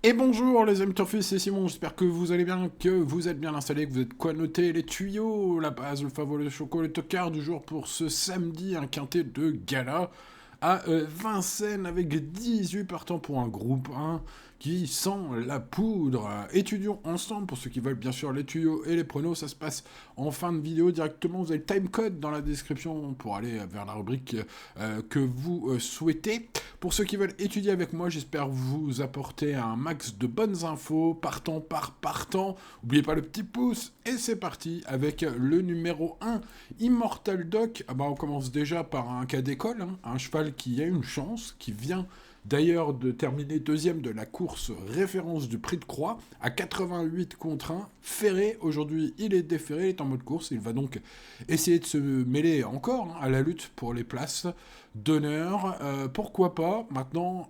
Et bonjour les amis Turfis, c'est Simon, j'espère que vous allez bien, que vous êtes bien installés, que vous êtes quoi noter les tuyaux, la base, le favori, le choco, le tocard du jour pour ce samedi, un quintet de gala à Vincennes avec 18 partants pour un groupe 1 qui sent la poudre. Étudions ensemble pour ceux qui veulent bien sûr les tuyaux et les pronos, ça se passe en fin de vidéo directement, vous avez le timecode dans la description pour aller vers la rubrique que vous souhaitez. Pour ceux qui veulent étudier avec moi, j'espère vous apporter un max de bonnes infos, partant par partant. N'oubliez pas le petit pouce, et c'est parti avec le numéro 1, Immortal Doc. Ah bah on commence déjà par un cas d'école, hein, un cheval qui a une chance, qui vient d'ailleurs de terminer deuxième de la course référence du Prix de Croix à 88 contre 1. Ferré, aujourd'hui il est déféré, il est en mode course, il va donc essayer de se mêler encore à la lutte pour les places d'honneur. Pourquoi pas maintenant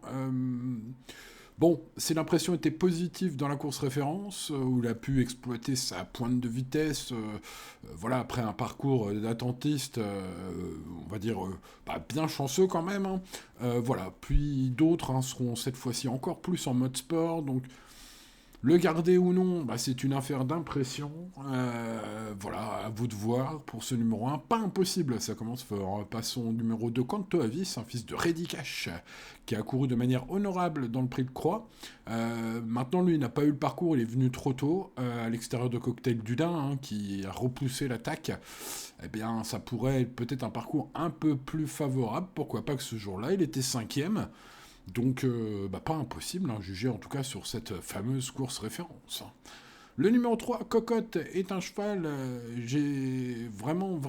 bon, si l'impression était positive dans la course référence, où il a pu exploiter sa pointe de vitesse, voilà, après un parcours d'attentiste, on va dire, bien chanceux quand même, hein. Voilà, puis d'autres hein, seront cette fois-ci encore plus en mode sport, donc le garder ou non, c'est une affaire d'impression. Voilà, à vous de voir pour ce numéro 1. Pas impossible, ça commence fort. Passons au numéro 2, Canto Avis, un fils de Reddy Cash, qui a couru de manière honorable dans le Prix de Croix. Maintenant, lui, il n'a pas eu le parcours, il est venu trop tôt, à l'extérieur de Cocktail Dudin, hein, qui a repoussé l'attaque. Eh bien, ça pourrait être peut-être un parcours un peu plus favorable. Pourquoi pas que ce jour-là, il était cinquième. Donc, pas impossible, hein, juger en tout cas sur cette fameuse course référence. Le numéro 3, Cocotte, est un cheval, j'ai vraiment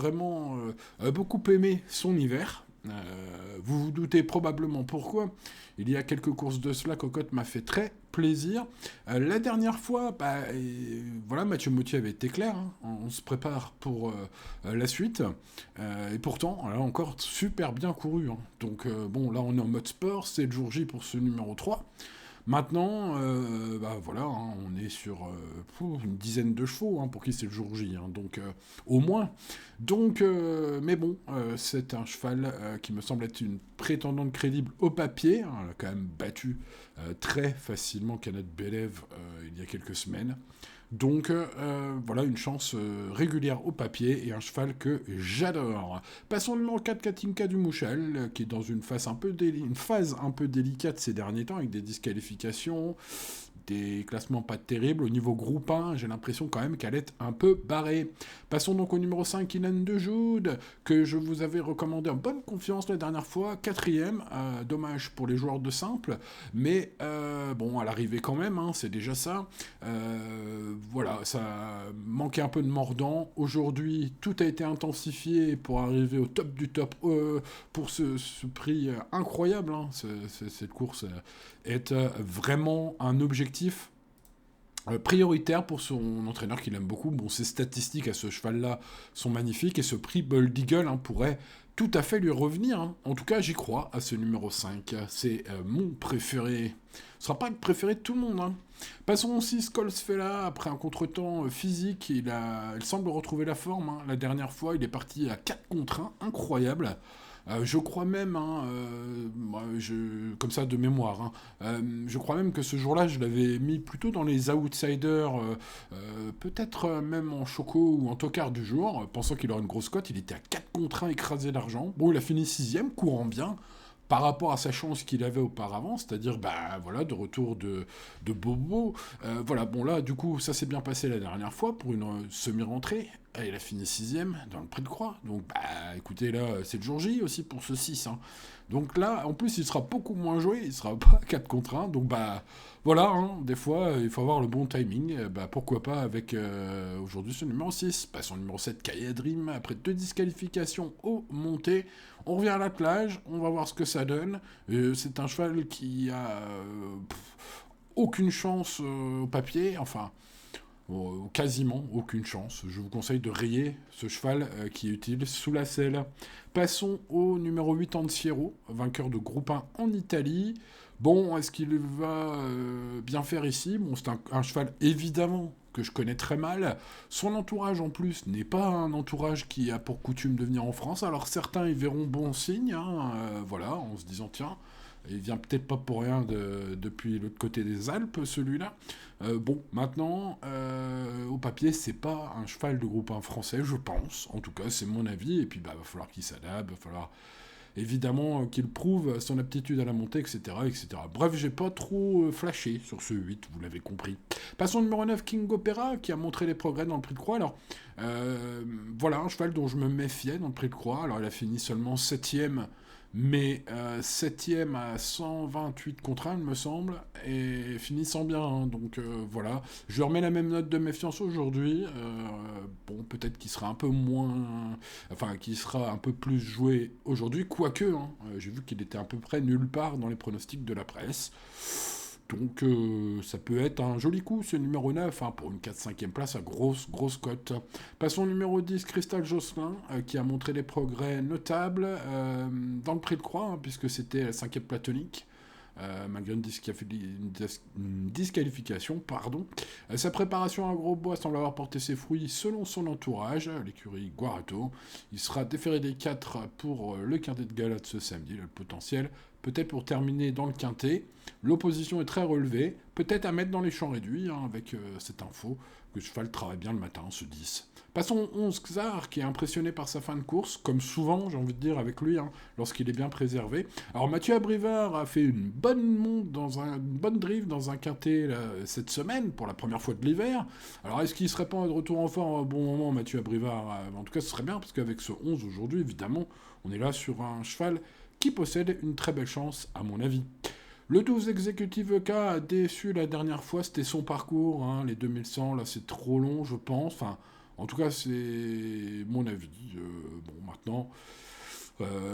beaucoup aimé son hiver. Vous vous doutez probablement pourquoi. Il y a quelques courses de cela, Cocotte m'a fait très plaisir. La dernière fois, voilà, Mathieu Moutier avait été clair, hein, on se prépare pour la suite. Et pourtant, elle a encore super bien couru, hein. Donc bon, là on est en mode sport, c'est le jour J pour ce numéro 3. Maintenant, voilà, hein, on est sur une dizaine de chevaux hein, pour qui c'est le jour J, hein, donc au moins. Donc, mais bon, c'est un cheval qui me semble être une prétendante crédible au papier. Hein, elle a quand même battu très facilement Canet Belev il y a quelques semaines. Donc voilà, une chance régulière au papier et un cheval que j'adore. Passons au numéro 4, Katinka du Mouchel, qui est dans une phase une phase un peu délicate ces derniers temps, avec des disqualifications, des classements pas terribles. Au niveau groupe 1, j'ai l'impression quand même qu'elle est un peu barrée. Passons donc au numéro 5, Inan de Joude, que je vous avais recommandé en bonne confiance la dernière fois, quatrième, dommage pour les joueurs de simple, mais bon, elle arrivait quand même, hein, c'est déjà ça. Voilà, ça manquait un peu de mordant. Aujourd'hui, tout a été intensifié pour arriver au top du top pour ce prix incroyable, hein. Cette course est vraiment un objectif prioritaire pour son entraîneur qui l'aime beaucoup. Bon, ses statistiques à ce cheval-là sont magnifiques et ce prix Bold Eagle hein, pourrait tout à fait lui revenir, hein. En tout cas, j'y crois à ce numéro 5. C'est mon préféré. Ce sera pas le préféré de tout le monde, hein. Passons aussi Skolsfella, après un contretemps physique, il semble retrouver la forme, hein. La dernière fois, il est parti à 4 contre 1, incroyable. Je crois même, hein, comme ça de mémoire, hein, je crois même que ce jour-là, je l'avais mis plutôt dans les outsiders, peut-être même en choco ou en tocard du jour, pensant qu'il aurait une grosse cote. Il était à 4 contre 1 écrasé d'argent. Bon, il a fini sixième, courant bien par rapport à sa chance qu'il avait auparavant, c'est-à-dire voilà, de retour de Bobo. Voilà, bon là, du coup, ça s'est bien passé la dernière fois pour une semi-rentrée. Et il a fini sixième dans le Prix de Croix. Donc, écoutez, là, c'est le jour J aussi pour ce 6, hein. Donc là, en plus, il sera beaucoup moins joué, il sera pas 4 contre 1. Donc, voilà, hein, des fois, il faut avoir le bon timing. Pourquoi pas avec aujourd'hui ce numéro 6. Passons au numéro 7, Kaya Dream. Après 2 disqualifications au monté, on revient à l'attelage, on va voir ce que ça donne. C'est un cheval qui a aucune chance au papier, enfin quasiment aucune chance. Je vous conseille de rayer ce cheval qui est utile sous la selle. Passons au numéro 8, Ansiero, vainqueur de groupe 1 en Italie. Bon, est-ce qu'il va bien faire ici? Bon, c'est un cheval évidemment que je connais très mal. Son entourage en plus n'est pas un entourage qui a pour coutume de venir en France. Alors certains y verront bon signe, hein, voilà, en se disant tiens, Il vient peut-être pas pour rien depuis l'autre côté des Alpes, celui-là. Bon, maintenant, au papier, c'est pas un cheval de groupe 1 français, je pense. En tout cas, c'est mon avis. Et puis, bah, va falloir qu'il s'adapte, va falloir évidemment qu'il prouve son aptitude à la montée, etc. etc. Bref, j'ai pas trop flashé sur ce 8, vous l'avez compris. Passons au numéro 9, King Opera, qui a montré les progrès dans le Prix de Croix. Alors, voilà un cheval dont je me méfiais dans le Prix de Croix. Alors, il a fini seulement 7ème, mais 7ème à 128 contre 1, il me semble, et finissant bien. Hein. Donc voilà, je lui remets la même note de méfiance aujourd'hui. Bon, peut-être qu'il sera un peu moins. Enfin, qu'il sera un peu plus joué aujourd'hui, quoique, hein, j'ai vu qu'il était à peu près nulle part dans les pronostics de la presse. Donc ça peut être un joli coup, ce numéro 9, hein, pour une 4-5e place à grosse cote. Passons au numéro 10, Cristal Josselin, qui a montré des progrès notables dans le Prix de Croix, hein, puisque c'était la 5e platonique. Malgré une disqualification, pardon. Sa préparation à gros bois semble avoir porté ses fruits selon son entourage, l'écurie Guarato. Il sera déféré des 4 pour le quintet de gala de ce samedi, le potentiel. Peut-être pour terminer dans le quintet. L'opposition est très relevée, peut-être à mettre dans les champs réduits, hein, avec cette info que Cheval travaille bien le matin, ce 10. Passons au 11, Xar, qui est impressionné par sa fin de course, comme souvent, j'ai envie de dire, avec lui, hein, lorsqu'il est bien préservé. Alors, Mathieu Abrivard a fait une bonne drive dans un quintet là, cette semaine, pour la première fois de l'hiver. Alors, est-ce qu'il serait pas de retour en forme à un bon moment, Mathieu Abrivard? En tout cas, ce serait bien, parce qu'avec ce 11 aujourd'hui, évidemment, on est là sur un cheval qui possède une très belle chance, à mon avis. Le 12 Executive K a déçu la dernière fois, c'était son parcours, hein, les 2100, là c'est trop long je pense, enfin, en tout cas c'est mon avis. Bon maintenant,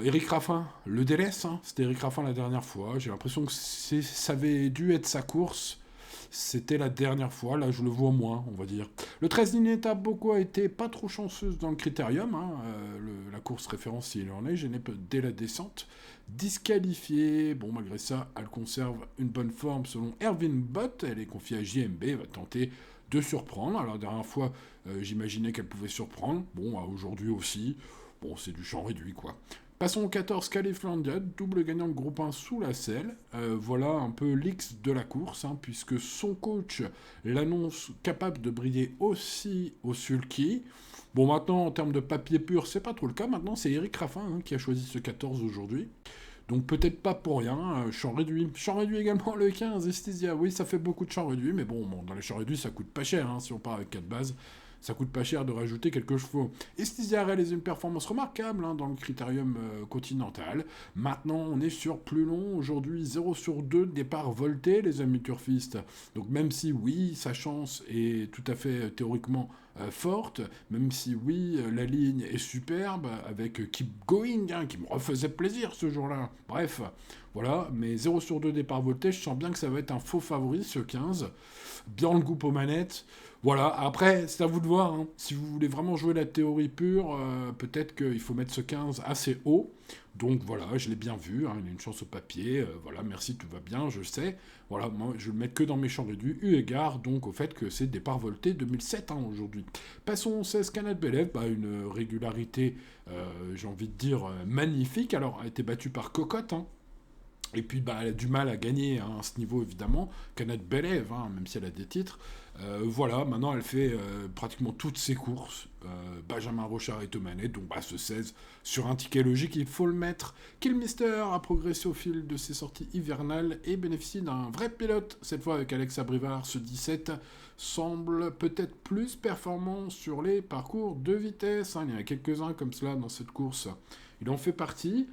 Eric Raffin le délaisse, hein, c'était Eric Raffin la dernière fois, j'ai l'impression que ça avait dû être sa course. C'était la dernière fois, là je le vois moins, on va dire. Le 13 Ninetta Boko a été pas trop chanceuse dans le critérium, hein, la course référence s'il en est, gêné dès la descente. Disqualifiée, bon malgré ça, elle conserve une bonne forme selon Erwin Bott, elle est confiée à JMB, elle va tenter de surprendre. Alors la dernière fois, j'imaginais qu'elle pouvait surprendre, bon aujourd'hui aussi, bon c'est du champ réduit quoi. Passons au 14, Califlandia, double gagnant de groupe 1 sous la selle. Voilà un peu l'X de la course, hein, puisque son coach l'annonce capable de briller aussi au sulky. Bon, maintenant, en termes de papier pur, c'est pas trop le cas. Maintenant, c'est Eric Raffin hein, qui a choisi ce 14 aujourd'hui. Donc peut-être pas pour rien, champ réduit. Champ réduit également le 15, Esthesia. Oui, ça fait beaucoup de champs réduits, mais bon, dans les champs réduits, ça coûte pas cher hein, si on part avec 4 bases. Ça coûte pas cher de rajouter quelques chevaux. Esthesia réalise une performance remarquable hein, dans le critérium continental. Maintenant, on est sur plus long. Aujourd'hui, 0 sur 2 départ volté, les amis turfistes. Donc même si, oui, sa chance est tout à fait théoriquement forte, même si, oui, la ligne est superbe, avec Keep Going, hein, qui me refaisait plaisir ce jour-là. Bref, voilà, mais 0 sur 2 départ volté, je sens bien que ça va être un faux favori, ce 15. Bien le goût aux manettes. Voilà, après, c'est à vous de voir. Hein. Si vous voulez vraiment jouer la théorie pure, peut-être qu'il faut mettre ce 15 assez haut. Donc voilà, je l'ai bien vu, hein, il a une chance au papier. Voilà, merci, tout va bien, je sais. Voilà, moi, je le mets que dans mes champs réduits, eu égard donc au fait que c'est départ volté 2007 hein, aujourd'hui. Passons au 16, Canad Belev, une régularité, j'ai envie de dire, magnifique. Alors, elle a été battue par Cocotte, hein. Et puis, elle a du mal à gagner hein, à ce niveau, évidemment. Canad Belev, hein, même si elle a des titres. Voilà, maintenant, elle fait pratiquement toutes ses courses. Benjamin Rochard est aux manettes, donc ce 16 sur un ticket logique, il faut le mettre. Killmister a progressé au fil de ses sorties hivernales et bénéficie d'un vrai pilote. Cette fois, avec Alex Abrivard, ce 17 semble peut-être plus performant sur les parcours de vitesse. Hein. Il y en a quelques-uns comme cela dans cette course. Il en fait partie.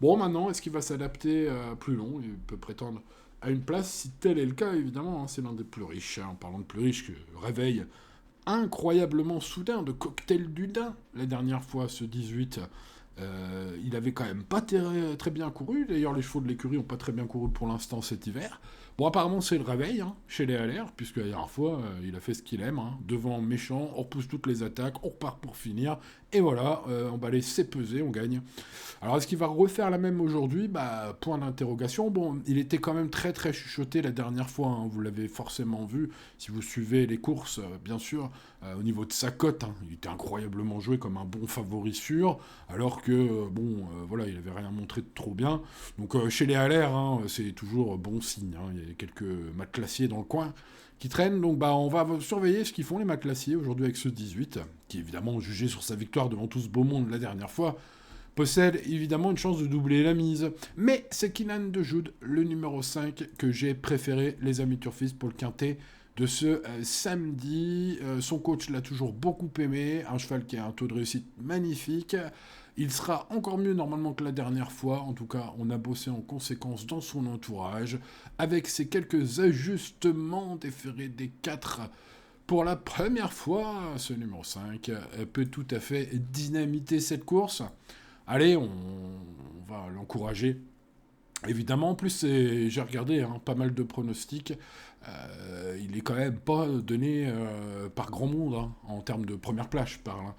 Bon, maintenant, est-ce qu'il va s'adapter à plus long? Il peut prétendre à une place, si tel est le cas, évidemment. Hein, c'est l'un des plus riches. Hein, en parlant de plus riches, réveil incroyablement soudain de Cocktail du Dain, la dernière fois, ce 18. Il avait quand même pas très bien couru. D'ailleurs, les chevaux de l'écurie n'ont pas très bien couru pour l'instant cet hiver. Bon, apparemment, c'est le réveil hein, chez les LR, puisque la dernière fois, il a fait ce qu'il aime. Hein. Devant méchant, on repousse toutes les attaques, on repart pour finir, Et voilà, on va laisser peser, on gagne. Alors, est-ce qu'il va refaire la même aujourd'hui? Bah, point d'interrogation. Bon, il était quand même très très chuchoté la dernière fois, hein. Vous l'avez forcément vu, si vous suivez les courses, bien sûr, au niveau de sa cote, hein. Il était incroyablement joué comme un bon favori sûr, alors que, voilà, il avait rien montré de trop bien. Donc, chez les LR, hein, c'est toujours bon signe, hein. Il y a quelques matelassiers dans le coin qui traînent. Donc bah, on va surveiller ce qu'ils font les Maclassiers aujourd'hui avec ce 18, qui évidemment jugé sur sa victoire devant tout ce beau monde la dernière fois, possède évidemment une chance de doubler la mise. Mais c'est Kynan de Jude, le numéro 5, que j'ai préféré, les amis turfistes, pour le quintet de ce samedi. Son coach l'a toujours beaucoup aimé, un cheval qui a un taux de réussite magnifique. Il sera encore mieux normalement que la dernière fois. En tout cas, on a bossé en conséquence dans son entourage, avec ces quelques ajustements déférés des 4. Pour la première fois, ce numéro 5 peut tout à fait dynamiter cette course. Allez, on va l'encourager. Évidemment, en plus, j'ai regardé pas mal de pronostics. Il est quand même pas donné par grand monde, hein, en termes de première place, je parle, hein.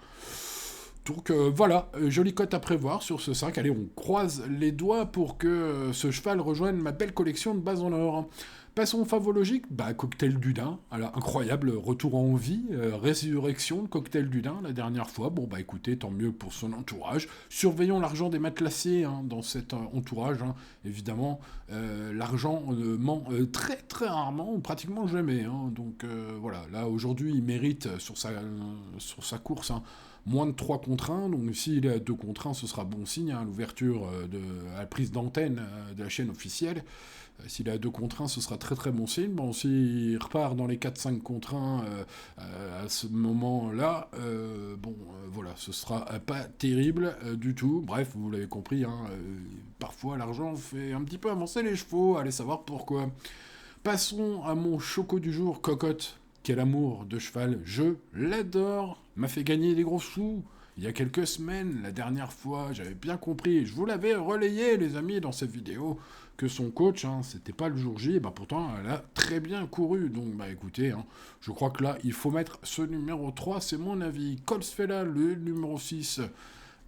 Donc voilà, jolie cote à prévoir sur ce 5. Allez, on croise les doigts pour que ce cheval rejoigne ma belle collection de bases en or. Passons au favologique, Cocktail du Dain. Alors, incroyable retour en vie, résurrection de Cocktail du Dain la dernière fois. Bon, écoutez, tant mieux pour son entourage. Surveillons l'argent des matelassiers, hein, dans cet entourage, hein. Évidemment, l'argent ment très très rarement, ou pratiquement jamais, hein. Donc voilà, là aujourd'hui, il mérite sur sa course, hein, moins de 3 contre 1, donc s'il est à 2 contre 1, ce sera bon signe, hein, l'ouverture à la prise d'antenne de la chaîne officielle. S'il est à 2 contre 1, ce sera très très bon signe. Bon, s'il repart dans les 4-5 contre 1 à ce moment-là, voilà, ce sera pas terrible du tout. Bref, vous l'avez compris, hein, parfois l'argent fait un petit peu avancer les chevaux, allez savoir pourquoi. Passons à mon choco du jour, Cocotte. Quel amour de cheval, je l'adore, m'a fait gagner des gros sous. Il y a quelques semaines, la dernière fois, j'avais bien compris, je vous l'avais relayé les amis dans cette vidéo, que son coach, hein, c'était pas le jour J, et pourtant elle a très bien couru. Donc écoutez, hein, je crois que là, il faut mettre ce numéro 3, c'est mon avis. Colsfella, le numéro 6.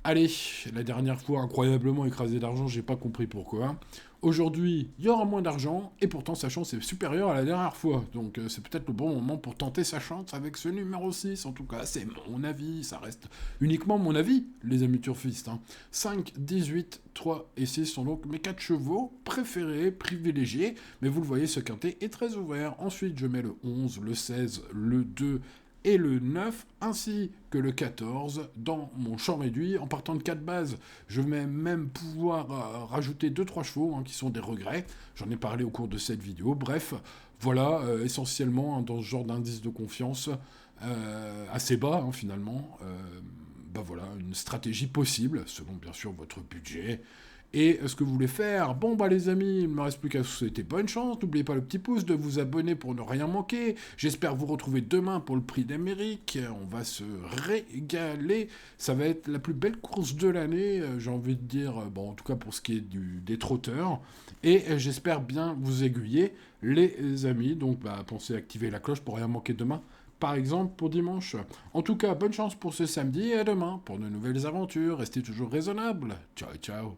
Allez, la dernière fois, incroyablement écrasé d'argent, j'ai pas compris pourquoi. Aujourd'hui, il y aura moins d'argent, et pourtant sa chance est supérieure à la dernière fois. Donc c'est peut-être le bon moment pour tenter sa chance avec ce numéro 6. En tout cas, c'est mon avis, ça reste uniquement mon avis, les amis turfistes, hein. 5, 18, 3 et 6 sont donc mes 4 chevaux préférés, privilégiés. Mais vous le voyez, ce quintet est très ouvert. Ensuite, je mets le 11, le 16, le 2... et le 9, ainsi que le 14 dans mon champ réduit. En partant de 4 bases, je vais même pouvoir rajouter 2-3 chevaux, hein, qui sont des regrets. J'en ai parlé au cours de cette vidéo. Bref, voilà, essentiellement, hein, dans ce genre d'indice de confiance, assez bas, hein, finalement. Voilà, une stratégie possible, selon bien sûr votre budget. Et ce que vous voulez faire, les amis, il ne me reste plus qu'à vous souhaiter bonne chance. N'oubliez pas le petit pouce, de vous abonner pour ne rien manquer. J'espère vous retrouver demain pour le prix d'Amérique. On va se régaler. Ça va être la plus belle course de l'année, j'ai envie de dire, en tout cas pour ce qui est des trotteurs. Et j'espère bien vous aiguiller, les amis. Donc pensez à activer la cloche pour rien manquer demain, par exemple pour dimanche. En tout cas, bonne chance pour ce samedi et à demain pour de nouvelles aventures. Restez toujours raisonnables. Ciao, ciao.